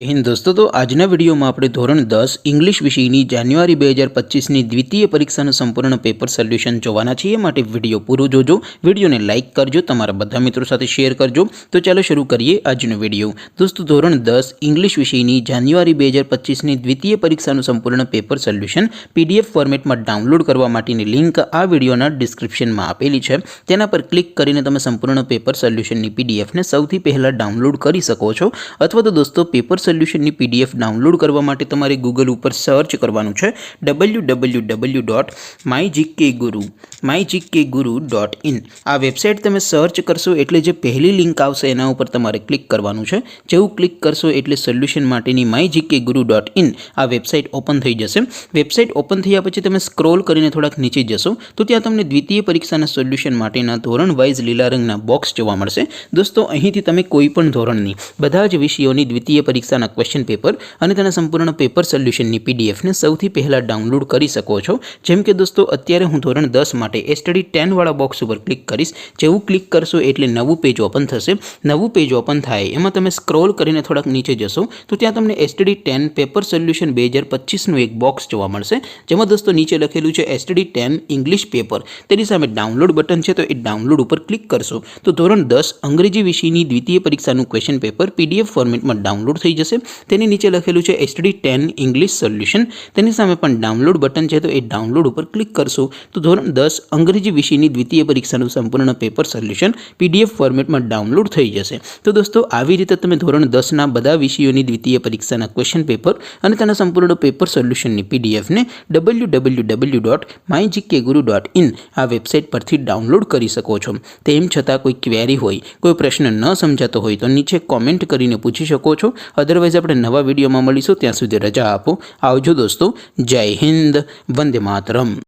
हिंद दोस्तों, तो आजना वीडियो में આપણે ધોરણ 10 ઇંગ્લિશ વિષયની જાન્યુઆરી 2025ની દ્વિતીય પરીક્ષાનું સંપૂર્ણ પેપર સોલ્યુશન જોવાના છીએ। માટે વિડિયો પૂરો જોજો, વિડિયોને લાઈક કરજો, તમારા બધા મિત્રો સાથે શેર કરજો। તો ચાલો શરૂ કરીએ આજનો વિડિયો। દોસ્તો, ધોરણ 10 ઇંગ્લિશ વિષયની જાન્યુઆરી 2025ની દ્વિતીય પરીક્ષાનું સંપૂર્ણ પેપર સોલ્યુશન પીડીએફ ફોર્મેટમાં ડાઉનલોડ કરવા માટેની લિંક આ વિડિયોના ડિસ્ક્રિપ્શનમાં આપેલી છે। તેના પર ક્લિક કરીને તમે સંપૂર્ણ પેપર સોલ્યુશનની પીડીએફને સૌથી પહેલા ડાઉનલોડ કરી શકો છો। અથવા તો દોસ્તો, પેપર સોલ્યુશનની પીડીએફ ડાઉનલોડ કરવા માટે તમારે ગૂગલ ઉપર સર્ચ કરવાનું છે www.mygkguru.in। આ વેબસાઇટ તમે સર્ચ કરશો એટલે જે પહેલી લિંક આવશે એના ઉપર તમારે ક્લિક કરવાનું છે। જેવું ક્લિક કરશો એટલે સોલ્યુશન માટેની mygkguru.in આ વેબસાઇટ ઓપન થઈ જશે। વેબસાઇટ ઓપન થયા પછી તમે સ્ક્રોલ કરીને થોડાક નીચે જશો તો ત્યાં તમને દ્વિતીય પરીક્ષાના સોલ્યુશન માટેના ધોરણ વાઇઝ લીલા રંગના બોક્સ જોવા મળશે। દોસ્તો, અહીંથી તમે કોઈ પણ ધોરણની બધા જ વિષયોની દ્વિતીય પરીક્ષાના ક્વેશ્ચન પેપર અને તેના સંપૂર્ણ પેપર સોલ્યુશનની પીડીએફને સૌથી પહેલા ડાઉનલોડ કરી શકો છો। જેમ કે દોસ્તો, અત્યારે હું ધોરણ 10 માટે સ્ટડી 10 વાળા બોક્સ ઉપર ક્લિક કરીશ। જેવું ક્લિક કરશો એટલે નવું પેજ ઓપન થશે। નવું પેજ ઓપન થાય એમાં તમે સ્ક્રોલ કરીને થોડાક નીચે જશો તો ત્યાં તમને સ્ટડી 10 પેપર સોલ્યુશન 2025નું એક બોક્સ જોવા મળશે। જેમાં દોસ્તો નીચે લખેલું છે સ્ટડી 10 ઇંગ્લિશ પેપર। તેની સામે ડાઉનલોડ બટન છે, તો એ ડાઉનલોડ ઉપર ક્લિક કરશો તો ધોરણ 10 અંગ્રેજી વિષયની દ્વિતીય પરીક્ષાનું ક્વેશ્ચન પેપર પીડીએફ ફોર્મેટમાં ડાઉનલોડ થઈ જશે। તેની નીચે લખેલું છે સ્ટડી 10 ઇંગ્લિશ સોલ્યુશન। તેની સામે પણ ડાઉનલોડ બટન છે, તો એ ડાઉનલોડ ઉપર ક્લિક કરશો તો ધોરણ 10 અંગ્રેજી વિષયની દ્વિતીય પરીક્ષાનું સંપૂર્ણ પેપર સોલ્યુશન પીડીએફ ફોર્મેટમાં ડાઉનલોડ થઈ જશે। તો દોસ્તો, આવી રીતે તમે ધોરણ 10ના બધા વિષયોની દ્વિતીય પરીક્ષાના ક્વેશ્ચન પેપર અને તેના સંપૂર્ણ પેપર સોલ્યુશનની પીડીએફને www.mygkguru.in આ વેબસાઇટ પરથી ડાઉનલોડ કરી શકો છો। તેમ છતાં કોઈ ક્વેરી હોય, કોઈ પ્રશ્ન ન સમજાતો હોય તો નીચે કોમેન્ટ કરીને પૂછી શકો છો। અદરવાઇઝ આપણે નવા વિડીયોમાં મળીશું, ત્યાં સુધી રજા આપો। આવજો દોસ્તો, જય હિન્દ, વંદે માતરમ।